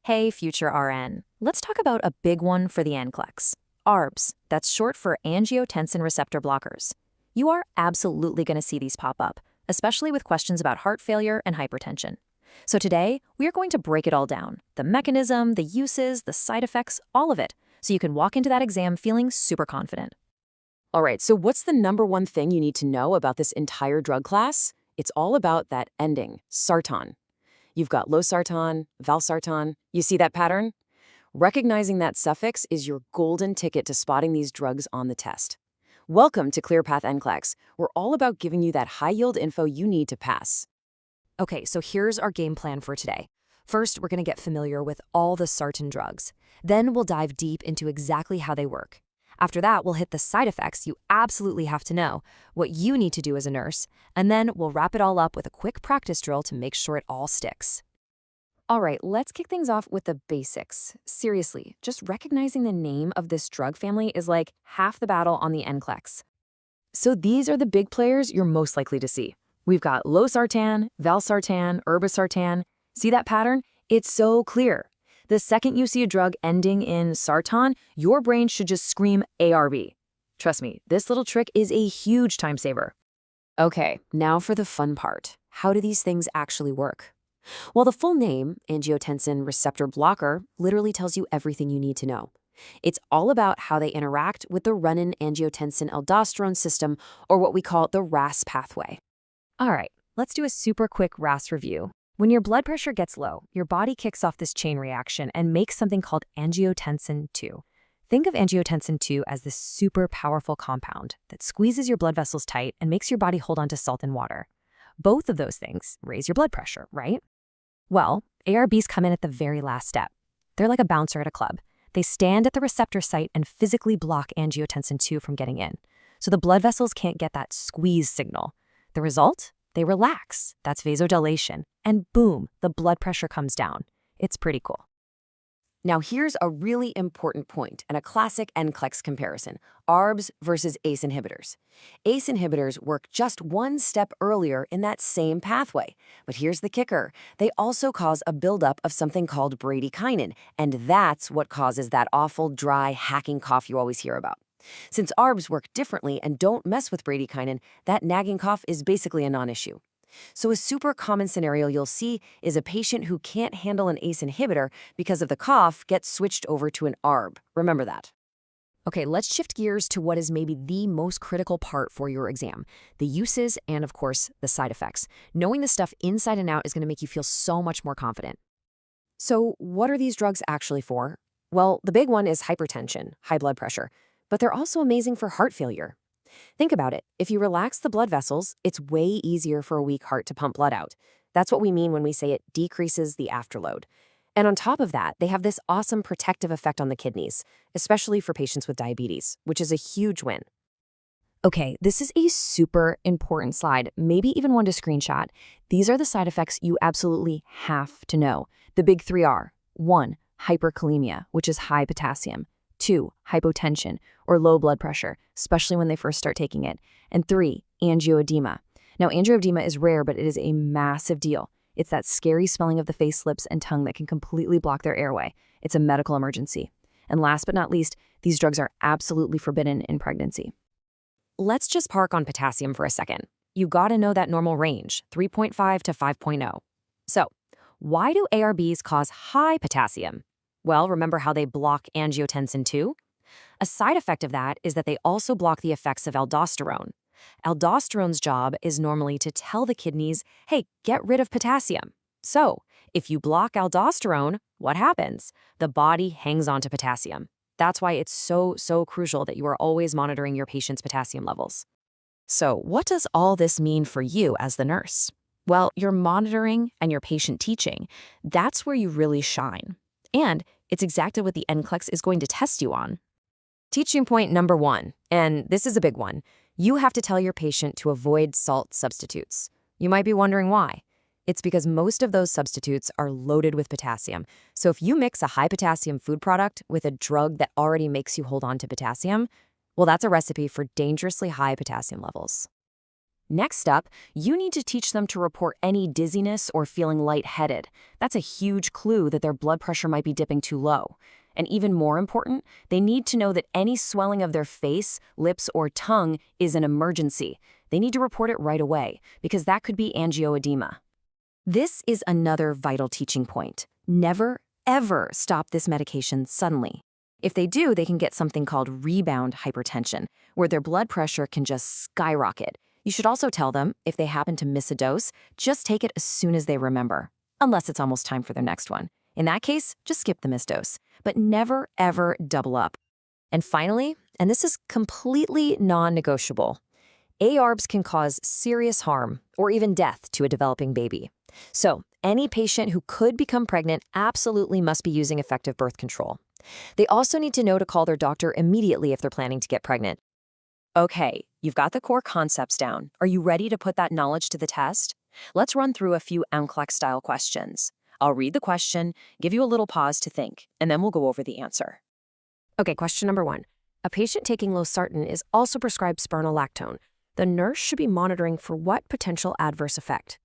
Hey, future RN. Let's talk about a big one for the NCLEX. ARBs, that's short for Angiotensin Receptor Blockers. You are absolutely going to see these pop up, especially with questions about heart failure and hypertension. So today, we are going to break it all down, the mechanism, the uses, the side effects, all of it, so you can walk into that exam feeling super confident. All right, so what's the number one thing you need to know about this entire drug class? It's all about that ending, sartan. You've got Losartan, Valsartan. You see that pattern? Recognizing that suffix is your golden ticket to spotting these drugs on the test. Welcome to ClearPath NCLEX. We're all about giving you that high-yield info you need to pass. Okay, so here's our game plan for today. First, we're going to get familiar with all the sartan drugs. Then we'll dive deep into exactly how they work. After that, we'll hit the side effects you absolutely have to know, what you need to do as a nurse, and then we'll wrap it all up with a quick practice drill to make sure it all sticks. All right, let's kick things off with the basics. Seriously, just recognizing the name of this drug family is like half the battle on the NCLEX. So these are the big players you're most likely to see. We've got Losartan, Valsartan, Irbesartan. See that pattern? It's so clear. The second you see a drug ending in sartan, your brain should just scream ARB. Trust me, this little trick is a huge time saver. Okay, now for the fun part. How do these things actually work? Well, the full name, Angiotensin Receptor Blocker, literally tells you everything you need to know. It's all about how they interact with the renin-angiotensin-aldosterone system, or what we call the RAAS pathway. All right, let's do a super quick RAAS review. When your blood pressure gets low, your body kicks off this chain reaction and makes something called angiotensin II. Think of angiotensin II as this super powerful compound that squeezes your blood vessels tight and makes your body hold on to salt and water. Both of those things raise your blood pressure, right? Well, ARBs come in at the very last step. They're like a bouncer at a club. They stand at the receptor site and physically block angiotensin II from getting in. So the blood vessels can't get that squeeze signal. The result? They relax. That's vasodilation. And boom, the blood pressure comes down. It's pretty cool. Now here's a really important point and a classic NCLEX comparison, ARBs versus ACE inhibitors. ACE inhibitors work just one step earlier in that same pathway. But here's the kicker. They also cause a buildup of something called bradykinin, and that's what causes that awful, dry, hacking cough you always hear about. Since ARBs work differently and don't mess with bradykinin, that nagging cough is basically a non-issue. So a super common scenario you'll see is a patient who can't handle an ACE inhibitor because of the cough gets switched over to an ARB. Remember that. Okay, let's shift gears to what is maybe the most critical part for your exam, the uses and, of course, the side effects. Knowing the stuff inside and out is going to make you feel so much more confident. So what are these drugs actually for? Well, the big one is hypertension, high blood pressure, but they're also amazing for heart failure. Think about it. If you relax the blood vessels, it's way easier for a weak heart to pump blood out. That's what we mean when we say it decreases the afterload. And on top of that, they have this awesome protective effect on the kidneys, especially for patients with diabetes, which is a huge win. Okay, this is a super important slide, maybe even one to screenshot. These are the side effects you absolutely have to know. The big three are 1. Hyperkalemia, which is high potassium. 2. Hypotension, or low blood pressure, especially when they first start taking it. And 3. Angioedema. Now, angioedema is rare, but it is a massive deal. It's that scary swelling of the face, lips, and tongue that can completely block their airway. It's a medical emergency. And last but not least, these drugs are absolutely forbidden in pregnancy. Let's just park on potassium for a second. You gotta know that normal range, 3.5 to 5.0. So, why do ARBs cause high potassium? Well, remember how they block angiotensin II? A side effect of that is that they also block the effects of aldosterone. Aldosterone's job is normally to tell the kidneys, hey, get rid of potassium. So, if you block aldosterone, what happens? The body hangs on to potassium. That's why it's so crucial that you are always monitoring your patient's potassium levels. So, what does all this mean for you as the nurse? Well, your monitoring and your patient teaching, that's where you really shine. And it's exactly what the NCLEX is going to test you on. Teaching point number 1, and this is a big one. You have to tell your patient to avoid salt substitutes. You might be wondering why. It's because most of those substitutes are loaded with potassium. So if you mix a high potassium food product with a drug that already makes you hold on to potassium, well, that's a recipe for dangerously high potassium levels. Next up, you need to teach them to report any dizziness or feeling lightheaded. That's a huge clue that their blood pressure might be dipping too low. And even more important, they need to know that any swelling of their face, lips, or tongue is an emergency. They need to report it right away, because that could be angioedema. This is another vital teaching point. Never, ever stop this medication suddenly. If they do, they can get something called rebound hypertension, where their blood pressure can just skyrocket. You should also tell them, if they happen to miss a dose, just take it as soon as they remember, unless it's almost time for their next one. In that case, just skip the missed dose, but never, ever double up. And finally, and this is completely non-negotiable, ARBs can cause serious harm or even death to a developing baby. So, any patient who could become pregnant absolutely must be using effective birth control. They also need to know to call their doctor immediately if they're planning to get pregnant. Okay, you've got the core concepts down. Are you ready to put that knowledge to the test? Let's run through a few NCLEX-style questions. I'll read the question, give you a little pause to think, and then we'll go over the answer. Okay, question number 1. A patient taking Losartan is also prescribed spironolactone. The nurse should be monitoring for what potential adverse effect?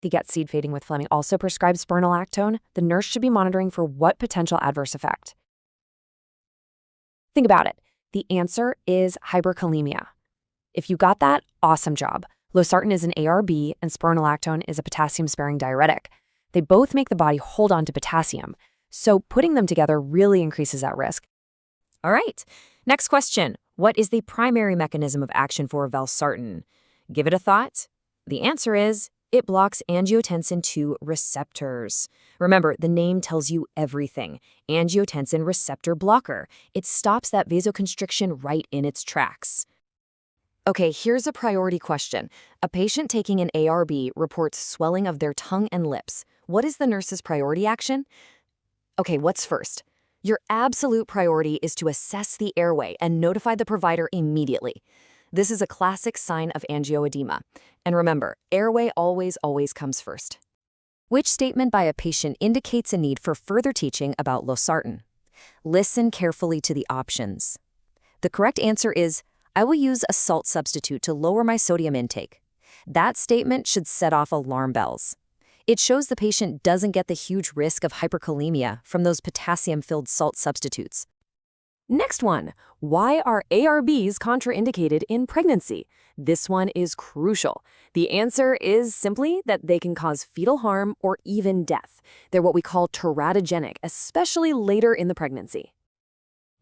The get seed fading with Fleming also prescribes spironolactone. The nurse should be monitoring for what potential adverse effect? Think about it. The answer is hyperkalemia. If you got that, awesome job. Losartan is an ARB and spironolactone is a potassium-sparing diuretic. They both make the body hold on to potassium, so putting them together really increases that risk. All right, next question. What is the primary mechanism of action for valsartan? Give it a thought. The answer is It blocks angiotensin II receptors. Remember, the name tells you everything. Angiotensin receptor blocker. It stops that vasoconstriction right in its tracks. Okay, here's a priority question. A patient taking an ARB reports swelling of their tongue and lips. What is the nurse's priority action? Okay, what's first? Your absolute priority is to assess the airway and notify the provider immediately. This is a classic sign of angioedema. And remember, airway always comes first. Which statement by a patient indicates a need for further teaching about Losartan? Listen carefully to the options. The correct answer is, I will use a salt substitute to lower my sodium intake. That statement should set off alarm bells. It shows the patient doesn't get the huge risk of hyperkalemia from those potassium-filled salt substitutes. Next one, why are ARBs contraindicated in pregnancy? This one is crucial. The answer is simply that they can cause fetal harm or even death. They're what we call teratogenic, especially later in the pregnancy.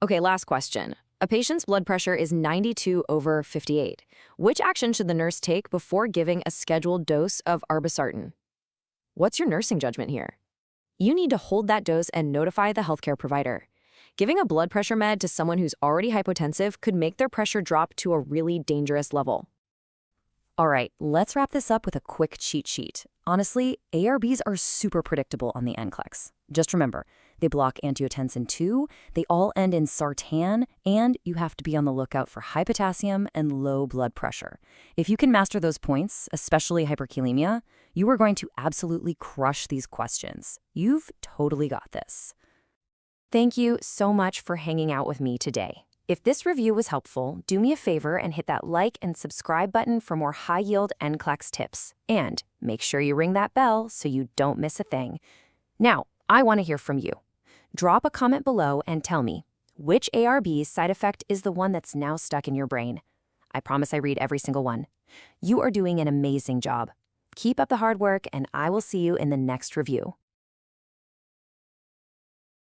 Okay, last question. A patient's blood pressure is 92/58. Which action should the nurse take before giving a scheduled dose of Valsartan? What's your nursing judgment here? You need to hold that dose and notify the healthcare provider. Giving a blood pressure med to someone who's already hypotensive could make their pressure drop to a really dangerous level. All right, let's wrap this up with a quick cheat sheet. Honestly, ARBs are super predictable on the NCLEX. Just remember, they block angiotensin II, they all end in sartan, and you have to be on the lookout for high potassium and low blood pressure. If you can master those points, especially hyperkalemia, you are going to absolutely crush these questions. You've totally got this. Thank you so much for hanging out with me today. If this review was helpful, do me a favor and hit that like and subscribe button for more high-yield NCLEX tips. And make sure you ring that bell so you don't miss a thing. Now, I want to hear from you. Drop a comment below and tell me, which ARB side effect is the one that's now stuck in your brain? I promise I read every single one. You are doing an amazing job. Keep up the hard work, and I will see you in the next review.